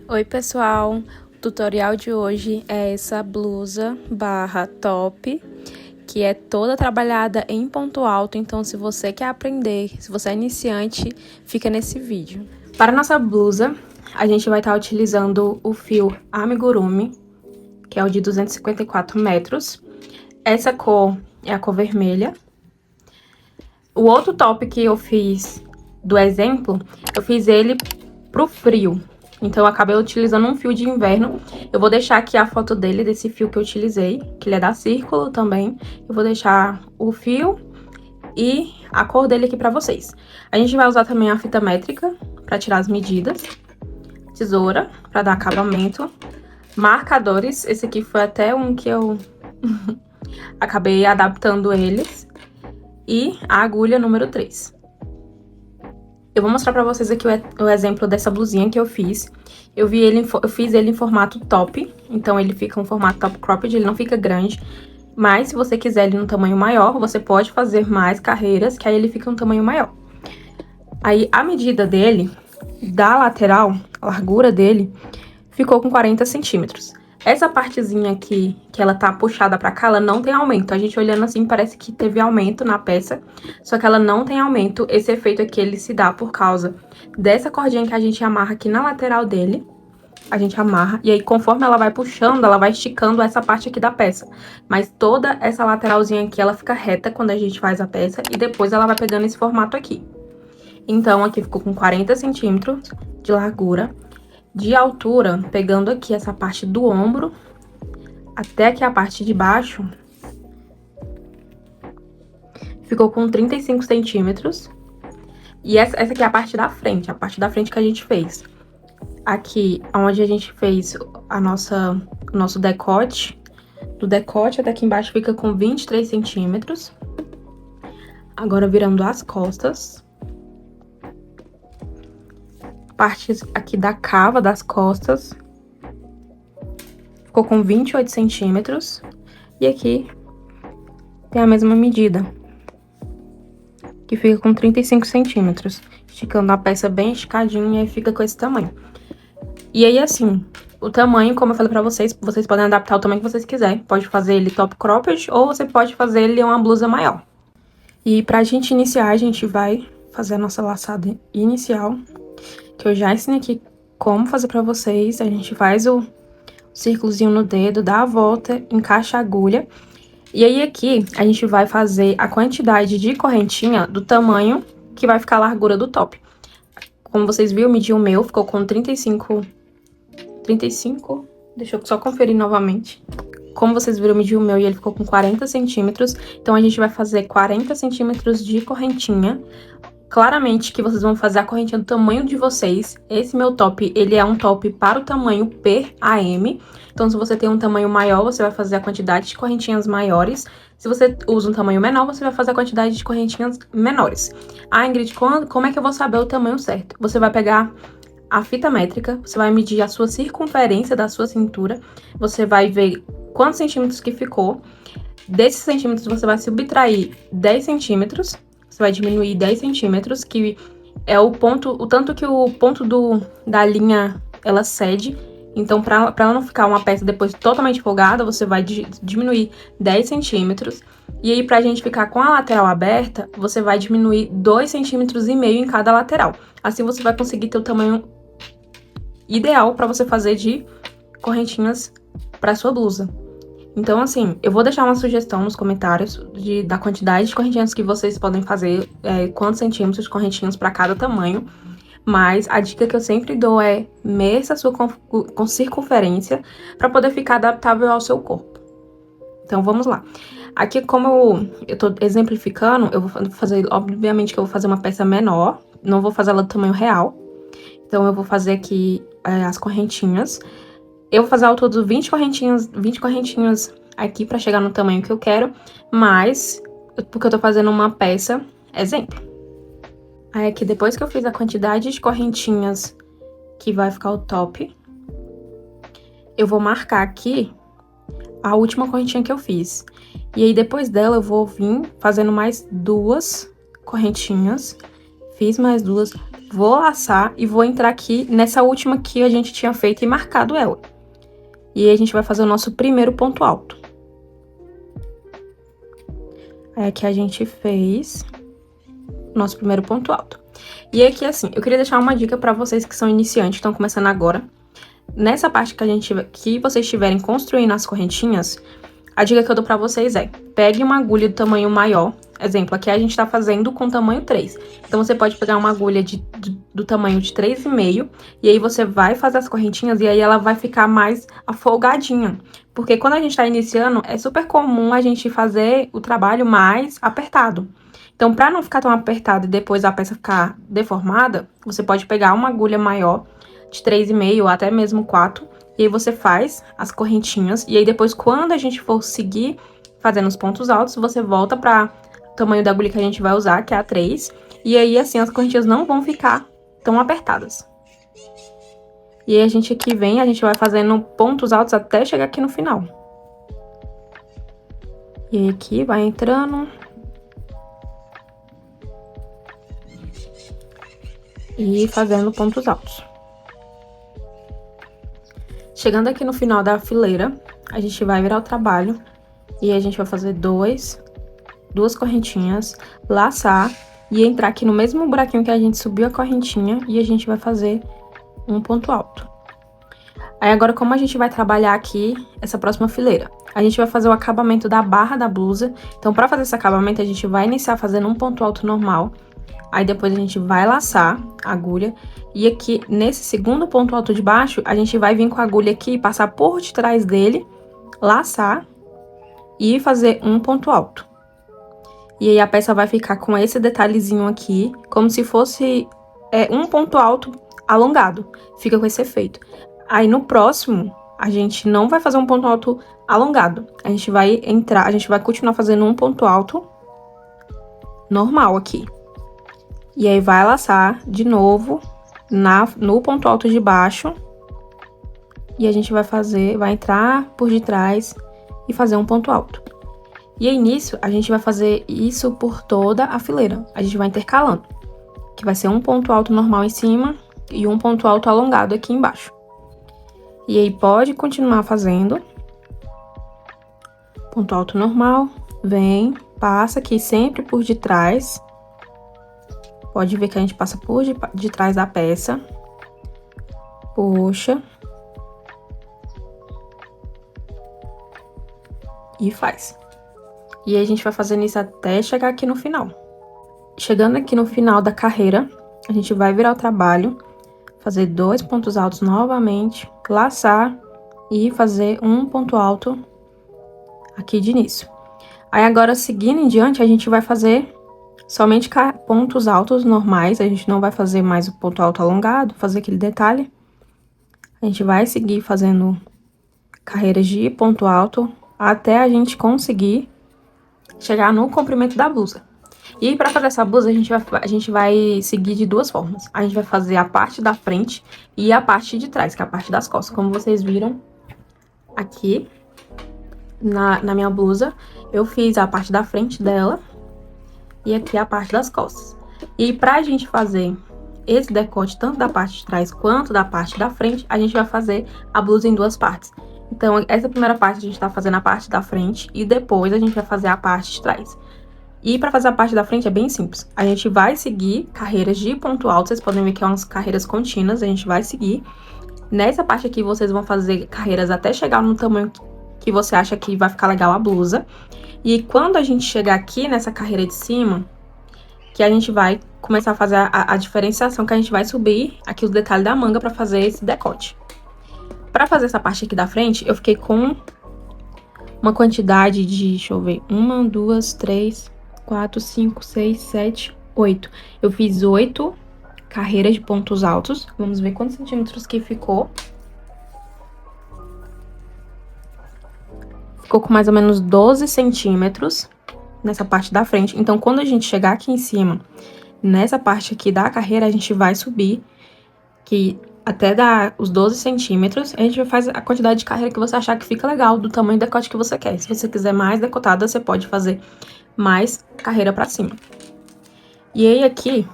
Oi pessoal, o tutorial de hoje é essa blusa barra top, que é toda trabalhada em ponto alto, então se você quer aprender, se você é iniciante, fica nesse vídeo. Para nossa blusa, a gente vai estar utilizando o fio amigurumi, que é o de 254 metros. Essa cor é a cor vermelha. O outro top que eu fiz do exemplo, eu fiz ele pro frio. Então, eu acabei utilizando um fio de inverno. Eu vou deixar aqui a foto dele, desse fio que eu utilizei, que ele é da Círculo também. Eu vou deixar o fio e a cor dele aqui pra vocês. A gente vai usar também a fita métrica pra tirar as medidas. Tesoura pra dar acabamento. Marcadores, esse aqui foi até um que eu acabei adaptando eles. E a agulha número 3. Eu vou mostrar pra vocês aqui o exemplo dessa blusinha que eu fiz. Eu fiz ele em formato top, então ele fica um formato top cropped, ele não fica grande. Mas se você quiser ele num tamanho maior, você pode fazer mais carreiras, que aí ele fica um tamanho maior. Aí a medida dele, da lateral, a largura dele, ficou com 40 centímetros. Essa partezinha aqui, que ela tá puxada pra cá, ela não tem aumento. A gente olhando assim, parece que teve aumento na peça, só que ela não tem aumento. Esse efeito aqui, ele se dá por causa dessa cordinha que a gente amarra aqui na lateral dele. A gente amarra, e aí conforme ela vai puxando, ela vai esticando essa parte aqui da peça. Mas toda essa lateralzinha aqui, ela fica reta quando a gente faz a peça, e depois ela vai pegando esse formato aqui. Então, aqui ficou com 40 centímetros de largura. De altura, pegando aqui essa parte do ombro até aqui a parte de baixo, ficou com 35 centímetros. E essa aqui é a parte da frente que a gente fez. Aqui, onde a gente fez o nosso decote, do decote até aqui embaixo fica com 23 centímetros. Agora, virando as costas. Parte aqui da cava das costas ficou com 28 centímetros. E aqui tem a mesma medida, que fica com 35 centímetros. Esticando a peça bem esticadinha, e aí fica com esse tamanho. E aí, assim, o tamanho, como eu falei pra vocês, vocês podem adaptar o tamanho que vocês quiserem. Pode fazer ele top cropped, ou você pode fazer ele uma blusa maior. E pra gente iniciar, a gente vai fazer a nossa laçada inicial, que eu já ensinei aqui como fazer pra vocês. A gente faz o círculozinho no dedo, dá a volta, encaixa a agulha. E aí aqui, a gente vai fazer a quantidade de correntinha do tamanho que vai ficar a largura do top. Como vocês viram, eu medi o meu, ficou com 35, deixa eu só conferir novamente. Como vocês viram, eu medi o meu e ele ficou com 40 centímetros. Então, a gente vai fazer 40 centímetros de correntinha. Claramente que vocês vão fazer a correntinha do tamanho de vocês. Esse meu top, ele é um top para o tamanho PAM. Então, se você tem um tamanho maior, você vai fazer a quantidade de correntinhas maiores. Se você usa um tamanho menor, você vai fazer a quantidade de correntinhas menores. Ah, Ingrid, como é que eu vou saber o tamanho certo? Você vai pegar a fita métrica, você vai medir a sua circunferência da sua cintura. Você vai ver quantos centímetros que ficou. Desses centímetros, você vai subtrair 10 centímetros. Você vai diminuir 10 centímetros, que é o tanto que o ponto da linha, ela cede. Então, pra ela não ficar uma peça depois totalmente folgada, você vai diminuir 10 centímetros. E aí, pra gente ficar com a lateral aberta, você vai diminuir 2,5 centímetros em cada lateral. Assim, você vai conseguir ter o tamanho ideal pra você fazer de correntinhas pra sua blusa. Então, assim, eu vou deixar uma sugestão nos comentários da quantidade de correntinhas que vocês podem fazer, quantos centímetros de correntinhas para cada tamanho. Mas a dica que eu sempre dou é meça a sua com circunferência para poder ficar adaptável ao seu corpo. Então, vamos lá. Aqui, como eu tô exemplificando, eu vou fazer, obviamente que eu vou fazer uma peça menor, não vou fazer ela do tamanho real. Então, eu vou fazer aqui as correntinhas. Eu vou fazer ao todo 20 correntinhas aqui pra chegar no tamanho que eu quero, mas porque eu tô fazendo uma peça exemplo. Aí aqui, depois que eu fiz a quantidade de correntinhas que vai ficar o top, eu vou marcar aqui a última correntinha que eu fiz. E aí, depois dela, eu vou vir fazendo mais 2 correntinhas. Fiz mais 2, vou laçar e vou entrar aqui nessa última que a gente tinha feito e marcado ela. E aí, a gente vai fazer o nosso primeiro ponto alto. Aí, aqui a gente fez o nosso primeiro ponto alto. E aqui, assim, eu queria deixar uma dica pra vocês que são iniciantes, estão começando agora. Nessa parte que vocês estiverem construindo as correntinhas, a dica que eu dou pra vocês é: pegue uma agulha do tamanho maior. Exemplo, aqui a gente tá fazendo com tamanho 3. Então, você pode pegar uma agulha do tamanho de 3,5. E aí, você vai fazer as correntinhas e aí ela vai ficar mais afolgadinha. Porque quando a gente tá iniciando, é super comum a gente fazer o trabalho mais apertado. Então, pra não ficar tão apertado e depois a peça ficar deformada, você pode pegar uma agulha maior, de 3,5 ou até mesmo 4. E aí, você faz as correntinhas. E aí, depois, quando a gente for seguir fazendo os pontos altos, você volta pra o tamanho da agulha que a gente vai usar, que é a 3. E aí, assim, as correntinhas não vão ficar tão apertadas. E aí, a gente vai fazendo pontos altos até chegar aqui no final. E aí, aqui vai entrando. E fazendo pontos altos. Chegando aqui no final da fileira, a gente vai virar o trabalho. E a gente vai fazer duas correntinhas, laçar e entrar aqui no mesmo buraquinho que a gente subiu a correntinha e a gente vai fazer um ponto alto. Aí agora, como a gente vai trabalhar aqui essa próxima fileira? A gente vai fazer o acabamento da barra da blusa. Então, pra fazer esse acabamento, a gente vai iniciar fazendo um ponto alto normal. Aí depois a gente vai laçar a agulha. E aqui, nesse segundo ponto alto de baixo, a gente vai vir com a agulha aqui, passar por detrás dele, laçar e fazer um ponto alto. E aí, a peça vai ficar com esse detalhezinho aqui, como se fosse um ponto alto alongado. Fica com esse efeito. Aí, no próximo, a gente não vai fazer um ponto alto alongado. A gente vai continuar fazendo um ponto alto normal aqui. E aí, vai laçar de novo no ponto alto de baixo. E a gente vai entrar por detrás e fazer um ponto alto. E aí, nisso, a gente vai fazer isso por toda a fileira. A gente vai intercalando. Que vai ser um ponto alto normal em cima e um ponto alto alongado aqui embaixo. E aí, pode continuar fazendo. Ponto alto normal. Vem, passa aqui sempre por detrás. Pode ver que a gente passa por detrás da peça. Puxa. E faz. E aí, a gente vai fazendo isso até chegar aqui no final. Chegando aqui no final da carreira, a gente vai virar o trabalho, fazer 2 pontos altos novamente, laçar e fazer um ponto alto aqui de início. Aí, agora, seguindo em diante, a gente vai fazer somente pontos altos normais, a gente não vai fazer mais o ponto alto alongado, fazer aquele detalhe. A gente vai seguir fazendo carreiras de ponto alto até a gente conseguir chegar no comprimento da blusa. E aí, pra fazer essa blusa, a gente vai seguir de duas formas. A gente vai fazer a parte da frente e a parte de trás, que é a parte das costas. Como vocês viram aqui na minha blusa, eu fiz a parte da frente dela e aqui a parte das costas. E pra gente fazer esse decote, tanto da parte de trás quanto da parte da frente, a gente vai fazer a blusa em duas partes. Então, essa primeira parte a gente tá fazendo a parte da frente e depois a gente vai fazer a parte de trás. E pra fazer a parte da frente é bem simples. A gente vai seguir carreiras de ponto alto, vocês podem ver que é umas carreiras contínuas, a gente vai seguir. Nessa parte aqui, vocês vão fazer carreiras até chegar no tamanho que você acha que vai ficar legal a blusa. E quando a gente chegar aqui nessa carreira de cima, que a gente vai começar a fazer a diferenciação, que a gente vai subir aqui os detalhes da manga pra fazer esse decote. Pra fazer essa parte aqui da frente, eu fiquei com uma quantidade de, deixa eu ver, 1, 2, 3, 4, 5, 6, 7, 8. Eu fiz 8 carreiras de pontos altos. Vamos ver quantos centímetros que ficou. Ficou com mais ou menos 12 centímetros nessa parte da frente. Então, quando a gente chegar aqui em cima, nessa parte aqui da carreira, a gente vai subir, que até dar os 12 centímetros, a gente vai fazer a quantidade de carreira que você achar que fica legal, do tamanho do decote que você quer. Se você quiser mais decotada, você pode fazer mais carreira pra cima. E aí, aqui,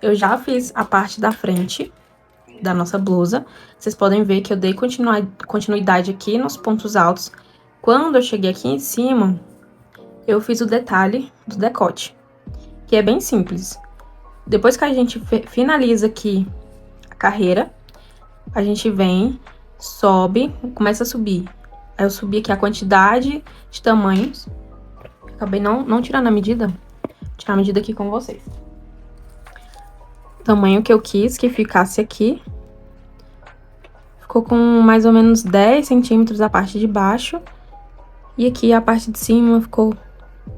eu já fiz a parte da frente da nossa blusa. Vocês podem ver que eu dei continuidade aqui nos pontos altos. Quando eu cheguei aqui em cima, eu fiz o detalhe do decote, que é bem simples. Depois que a gente finaliza aqui a carreira, a gente vem, sobe, começa a subir. Aí eu subi aqui a quantidade de tamanhos. Acabei não tirando a medida. Vou tirar a medida aqui com vocês. O tamanho que eu quis que ficasse aqui. Ficou com mais ou menos 10 centímetros a parte de baixo. E aqui a parte de cima ficou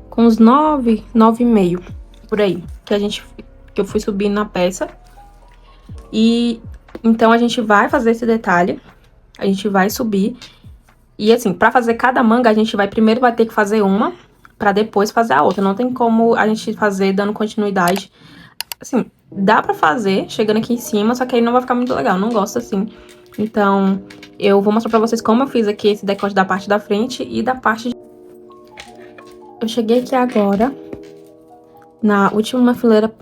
com uns 9, 9,5, por aí. Que eu fui subindo na peça. E então a gente vai fazer esse detalhe. A gente vai subir. E assim, pra fazer cada manga, a gente primeiro vai ter que fazer uma, pra depois fazer a outra. Não tem como a gente fazer dando continuidade. Assim, dá pra fazer chegando aqui em cima, só que aí não vai ficar muito legal. Não gosto assim. Então, eu vou mostrar pra vocês como eu fiz aqui esse decote da parte da frente e da parte de... Eu cheguei aqui agora, na última fileira,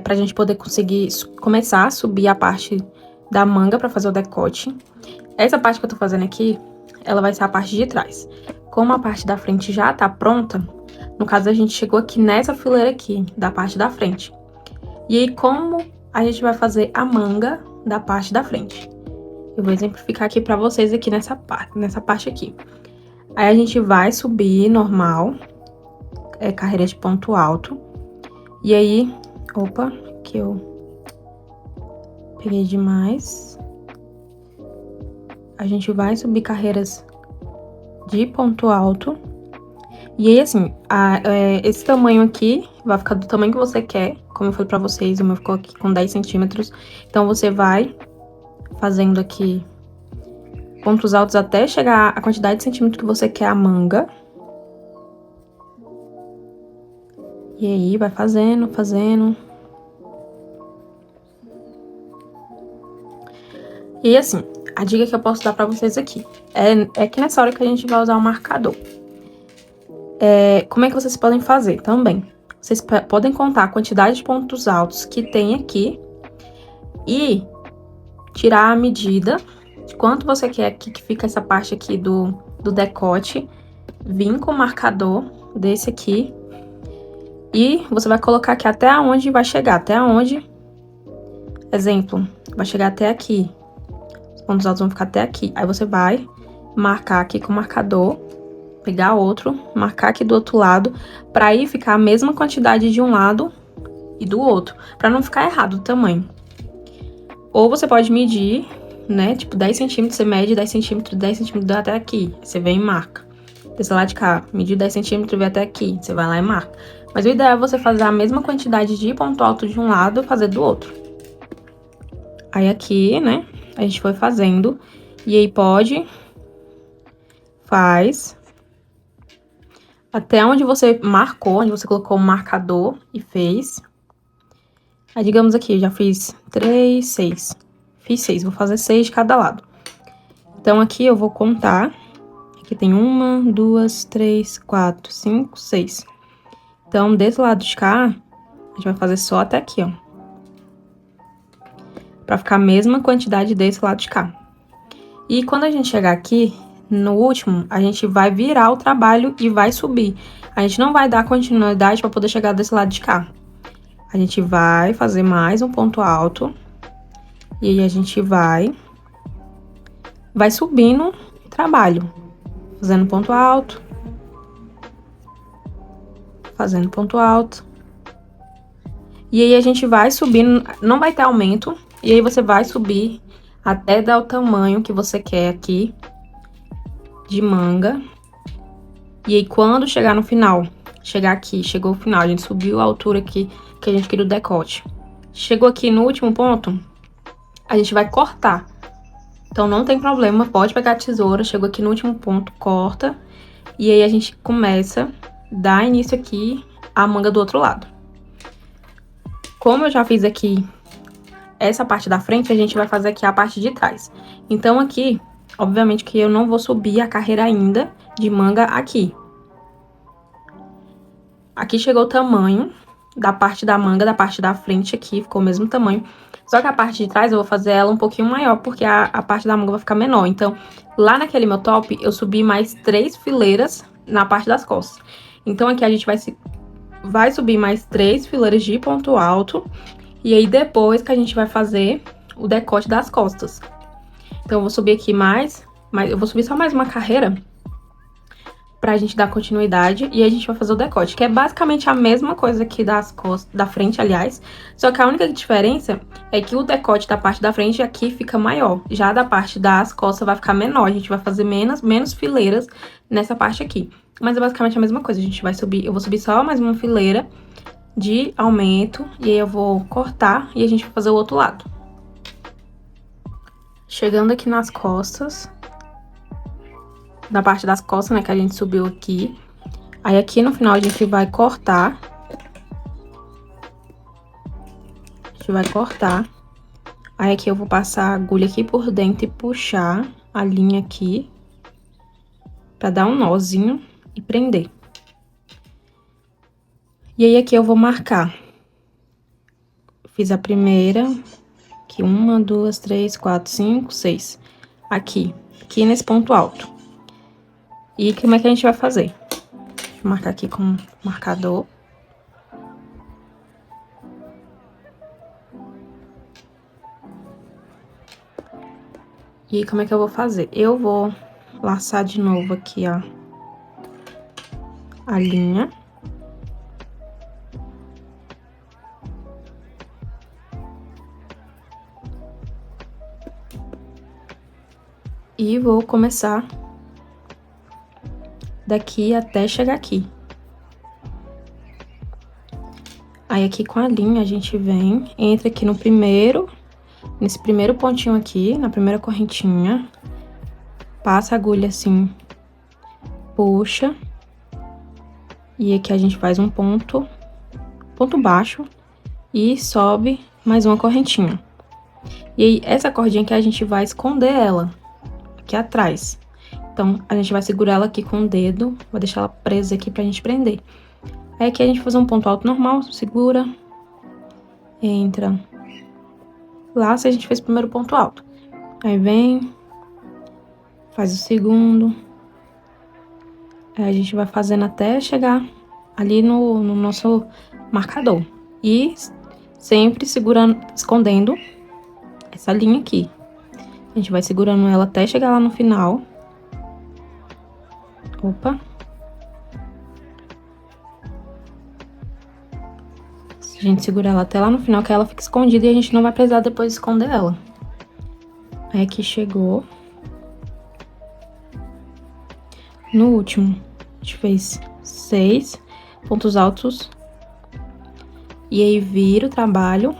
pra gente poder conseguir começar a subir a parte da manga pra fazer o decote. Essa parte que eu tô fazendo aqui, ela vai ser a parte de trás. Como a parte da frente já tá pronta, no caso a gente chegou aqui nessa fileira aqui, da parte da frente. E aí, como a gente vai fazer a manga da parte da frente? Eu vou exemplificar aqui pra vocês aqui nessa parte aqui. Aí a gente vai subir normal, carreira de ponto alto. E aí, opa, que eu peguei demais. A gente vai subir carreiras de ponto alto. E aí, assim, esse tamanho aqui vai ficar do tamanho que você quer. Como eu falei pra vocês, o meu ficou aqui com 10 centímetros. Então, você vai fazendo aqui pontos altos até chegar a quantidade de centímetro que você quer a manga. E aí, vai fazendo. E assim, a dica que eu posso dar pra vocês aqui é que nessa hora que a gente vai usar o marcador. Como é que vocês podem fazer também? Vocês podem contar a quantidade de pontos altos que tem aqui e tirar a medida de quanto você quer que fica essa parte aqui do decote. Vir com o marcador desse aqui e você vai colocar aqui até onde vai chegar, até onde, exemplo, vai chegar até aqui. Os pontos altos vão ficar até aqui. Aí você vai marcar aqui com o marcador, pegar outro, marcar aqui do outro lado, pra aí ficar a mesma quantidade de um lado e do outro, pra não ficar errado o tamanho. Ou você pode medir, né, tipo 10 centímetros, você mede 10 centímetros até aqui, você vem e marca. Desse lado de cá, medir 10 centímetros e vem até aqui, você vai lá e marca. Mas o ideal é você fazer a mesma quantidade de ponto alto de um lado e fazer do outro. Aí aqui, né, a gente foi fazendo, e aí faz, até onde você marcou, onde você colocou o marcador e fez. Aí, digamos aqui, já fiz 3, 6. Fiz 6, vou fazer 6 de cada lado. Então, aqui eu vou contar. Aqui tem 1, 2, 3, 4, 5, 6. Então, desse lado de cá, a gente vai fazer só até aqui, ó. Pra ficar a mesma quantidade desse lado de cá. E quando a gente chegar aqui, no último, a gente vai virar o trabalho e vai subir. A gente não vai dar continuidade pra poder chegar desse lado de cá. A gente vai fazer mais um ponto alto. E aí, a gente vai subindo o trabalho. Fazendo ponto alto. Fazendo ponto alto. E aí, a gente vai subindo, não vai ter aumento. E aí, você vai subir até dar o tamanho que você quer aqui de manga. E aí, quando chegar no final, chegar aqui, chegou o final, a gente subiu a altura aqui que a gente queria o decote. Chegou aqui no último ponto, a gente vai cortar. Então, não tem problema, pode pegar a tesoura, chegou aqui no último ponto, corta. E aí, a gente começa a dar início aqui à manga do outro lado. Como eu já fiz aqui essa parte da frente, a gente vai fazer aqui a parte de trás. Então, aqui, obviamente que eu não vou subir a carreira ainda de manga aqui. Aqui chegou o tamanho da parte da manga, da parte da frente aqui, ficou o mesmo tamanho. Só que a parte de trás eu vou fazer ela um pouquinho maior, porque a parte da manga vai ficar menor. Então, lá naquele meu top, eu subi mais 3 fileiras na parte das costas. Então, aqui a gente vai subir mais 3 fileiras de ponto alto. E aí, depois que a gente vai fazer o decote das costas. Então, eu vou subir aqui eu vou subir só mais uma carreira pra gente dar continuidade, e a gente vai fazer o decote, que é basicamente a mesma coisa aqui das costas, da frente, aliás, só que a única diferença é que o decote da parte da frente aqui fica maior, já da parte das costas vai ficar menor, a gente vai fazer menos fileiras nessa parte aqui, mas é basicamente a mesma coisa, a gente vai subir, eu vou subir só mais uma fileira de aumento, e aí eu vou cortar e a gente vai fazer o outro lado. Chegando aqui nas costas, da parte das costas, né, que a gente subiu aqui. Aí, aqui no final, a gente vai cortar. A gente vai cortar. Aí, aqui eu vou passar a agulha aqui por dentro e puxar a linha aqui. Pra dar um nozinho e prender. E aí, aqui eu vou marcar. Fiz a primeira. Aqui, 1, 2, 3, 4, 5, 6. Aqui nesse ponto alto. E como é que a gente vai fazer? Deixa eu marcar aqui com marcador. E aí, como é que eu vou fazer? Eu vou laçar de novo aqui, ó, a linha. E vou começar daqui até chegar aqui. Aí, aqui com a linha, a gente vem, entra aqui nesse primeiro pontinho aqui, na primeira correntinha. Passa a agulha assim, puxa. E aqui a gente faz um ponto baixo e sobe mais uma correntinha. E aí, essa cordinha aqui a gente vai esconder ela aqui atrás. Então, a gente vai segurar ela aqui com o dedo, vou deixar ela presa aqui pra gente prender. Aí, aqui a gente vai fazer um ponto alto normal, segura, entra, laça, a gente fez o primeiro ponto alto. Aí, vem, faz o segundo. Aí, a gente vai fazendo até chegar ali no nosso marcador. E sempre segurando, escondendo essa linha aqui. A gente vai segurando ela até chegar lá no final. Opa. A gente segura ela até lá no final, que ela fica escondida e a gente não vai precisar depois esconder ela. Aí, aqui chegou. No último, a gente fez 6 pontos altos. E aí, vira o trabalho.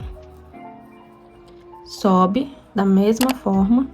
Sobe da mesma forma.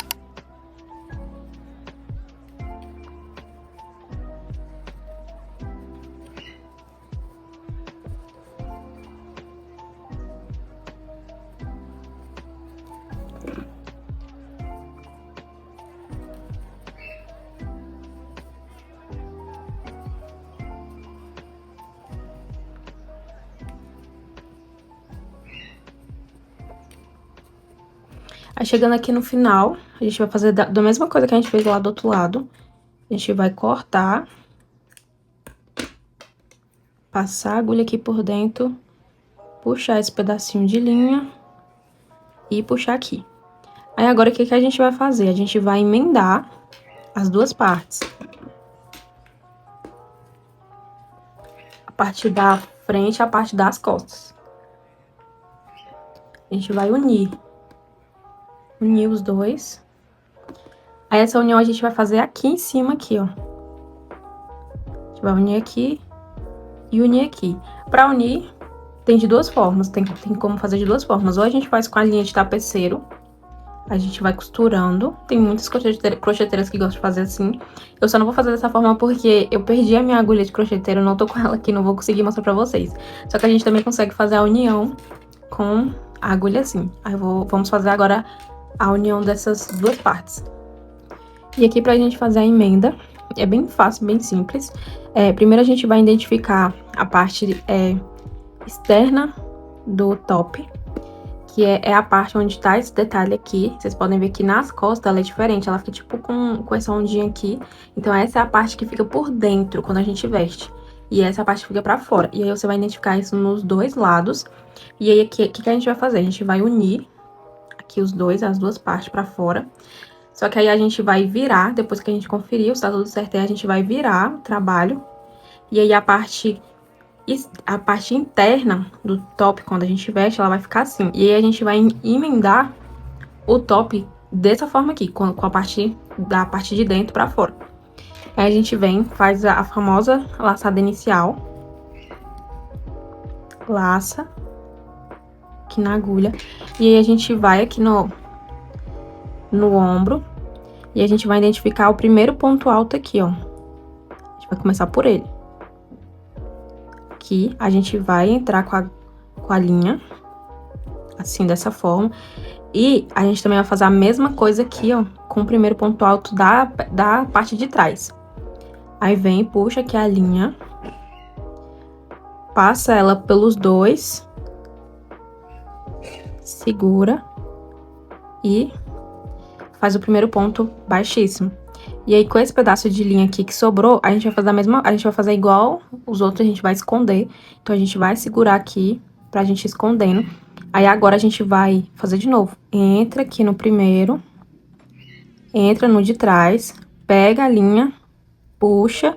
Aí, chegando aqui no final, a gente vai fazer da mesma coisa que a gente fez lá do outro lado. A gente vai cortar. Passar a agulha aqui por dentro. Puxar esse pedacinho de linha. E puxar aqui. Aí, agora, o que a gente vai fazer? A gente vai emendar as duas partes. A parte da frente e a parte das costas. A gente vai unir os dois. Aí, essa união a gente vai fazer aqui em cima, aqui, ó. A gente vai unir aqui e unir aqui. Pra unir, tem de duas formas, tem como fazer de duas formas. Ou a gente faz com a linha de tapeceiro, a gente vai costurando. Tem muitas crocheteiras que gostam de fazer assim. Eu só não vou fazer dessa forma porque eu perdi a minha agulha de crocheteiro, não tô com ela aqui, não vou conseguir mostrar pra vocês. Só que a gente também consegue fazer a união com a agulha assim. Aí, vamos fazer agora a união dessas duas partes. E aqui, pra gente fazer a emenda, é bem fácil, bem simples. Primeiro a gente vai identificar a parte externa do top, que é a parte onde tá esse detalhe aqui. Vocês podem ver que nas costas ela é diferente, ela fica tipo com essa ondinha aqui. Então essa é a parte que fica por dentro quando a gente veste. E essa parte fica pra fora. E aí você vai identificar isso nos dois lados. E aí aqui, o que a gente vai fazer? A gente vai unir aqui as duas partes pra fora. Só que aí a gente vai virar, depois que a gente conferir se tá tudo certo, aí a gente vai virar o trabalho. E aí a parte interna do top, quando a gente veste, ela vai ficar assim. E aí a gente vai emendar o top dessa forma aqui, com a parte da parte de dentro pra fora. Aí a gente vem, faz a famosa laçada inicial. Laça aqui na agulha. E aí a gente vai aqui no ombro. E a gente vai identificar o primeiro ponto alto aqui, ó. A gente vai começar por ele. Aqui a gente vai entrar com a linha, assim, dessa forma. E a gente também vai fazer a mesma coisa aqui, ó, com o primeiro ponto alto da parte de trás. Aí vem, puxa aqui a linha, passa ela pelos dois, segura e faz o primeiro ponto baixíssimo. E aí, com esse pedaço de linha aqui que sobrou, a gente vai fazer a gente vai fazer igual os outros, a gente vai esconder. Então, a gente vai segurar aqui pra gente ir escondendo. Aí, agora, a gente vai fazer de novo. Entra aqui no primeiro, entra no de trás, pega a linha, puxa,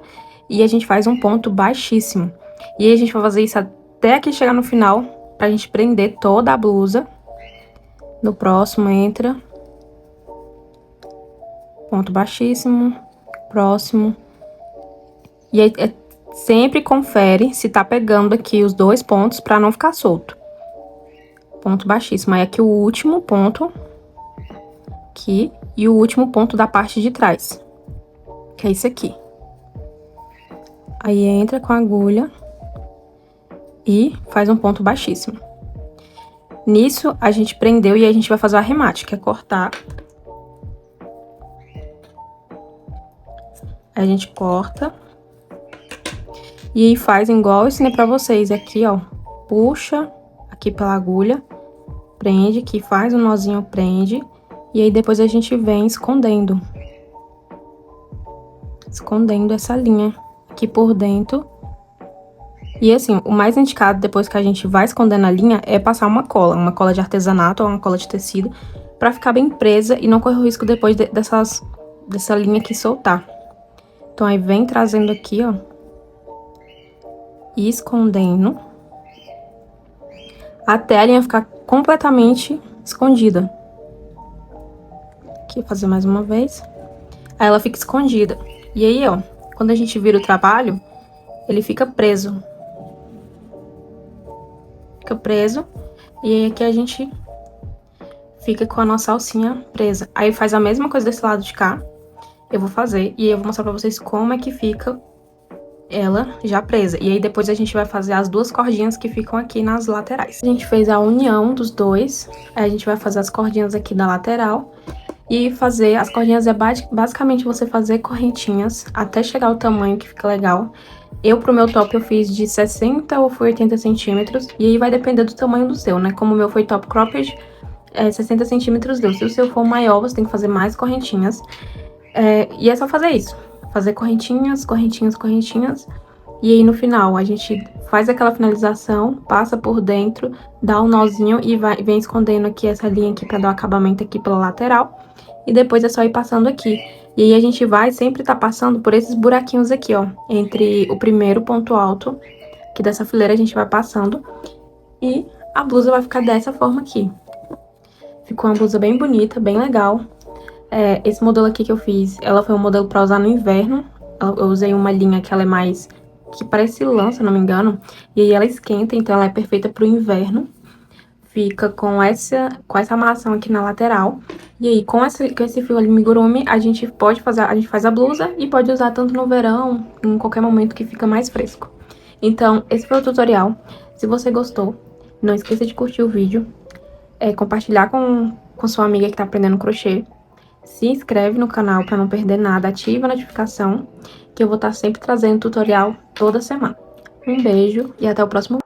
e a gente faz um ponto baixíssimo. E aí, a gente vai fazer isso até aqui chegar no final, pra gente prender toda a blusa. No próximo, entra, ponto baixíssimo, próximo. E aí, sempre confere se tá pegando aqui os dois pontos pra não ficar solto. Ponto baixíssimo. Aí aqui o último ponto, aqui, e o último ponto da parte de trás, que é esse aqui. Aí entra com a agulha e faz um ponto baixíssimo. Nisso, a gente prendeu e a gente vai fazer o arremate, que é cortar. A gente corta. E aí faz igual eu ensinei pra vocês aqui, ó. Puxa aqui pela agulha, prende aqui, faz um nozinho, prende. E aí depois a gente vem escondendo. Escondendo essa linha aqui por dentro. E assim, o mais indicado depois que a gente vai escondendo a linha é passar uma cola de artesanato ou uma cola de tecido, pra ficar bem presa e não correr o risco depois dessa linha aqui soltar. Então aí vem trazendo aqui, ó, e escondendo até a linha ficar completamente escondida. Aqui, fazer mais uma vez. Aí ela fica escondida. E aí, ó, quando a gente vira o trabalho, ele fica preso. Fica preso. E aí aqui a gente fica com a nossa alcinha presa. Aí faz a mesma coisa desse lado de cá. Eu vou fazer e eu vou mostrar pra vocês como é que fica ela já presa. E aí depois a gente vai fazer as duas cordinhas que ficam aqui nas laterais. A gente fez a união dos dois. Aí a gente vai fazer as cordinhas aqui da lateral. E fazer as cordinhas é basicamente você fazer correntinhas até chegar ao tamanho que fica legal. Pro meu top eu fiz de 60 ou foi 80 centímetros. E aí vai depender do tamanho do seu, né? Como o meu foi top cropped, 60 centímetros deu. Se o seu for maior, você tem que fazer mais correntinhas. E é só fazer isso. Fazer correntinhas, correntinhas, correntinhas. E aí no final a gente faz aquela finalização, passa por dentro, dá um nozinho e vem escondendo aqui essa linha aqui pra dar o acabamento aqui pela lateral. E depois é só ir passando aqui. E aí a gente vai sempre tá passando por esses buraquinhos aqui, ó. Entre o primeiro ponto alto, que dessa fileira a gente vai passando. E a blusa vai ficar dessa forma aqui. Ficou uma blusa bem bonita, bem legal. Esse modelo aqui que eu fiz, ela foi um modelo pra usar no inverno. Eu usei uma linha que ela é mais... que parece lã, se eu não me engano. E aí ela esquenta, então ela é perfeita pro inverno. Fica com essa amarração aqui na lateral. E aí, com esse fio amigurumi, a gente faz a blusa e pode usar tanto no verão, em qualquer momento que fica mais fresco. Então, esse foi o tutorial. Se você gostou, não esqueça de curtir o vídeo, compartilhar com sua amiga que tá aprendendo crochê. Se inscreve no canal para não perder nada, ativa a notificação, que eu vou estar sempre trazendo tutorial toda semana. Um beijo e até o próximo vídeo.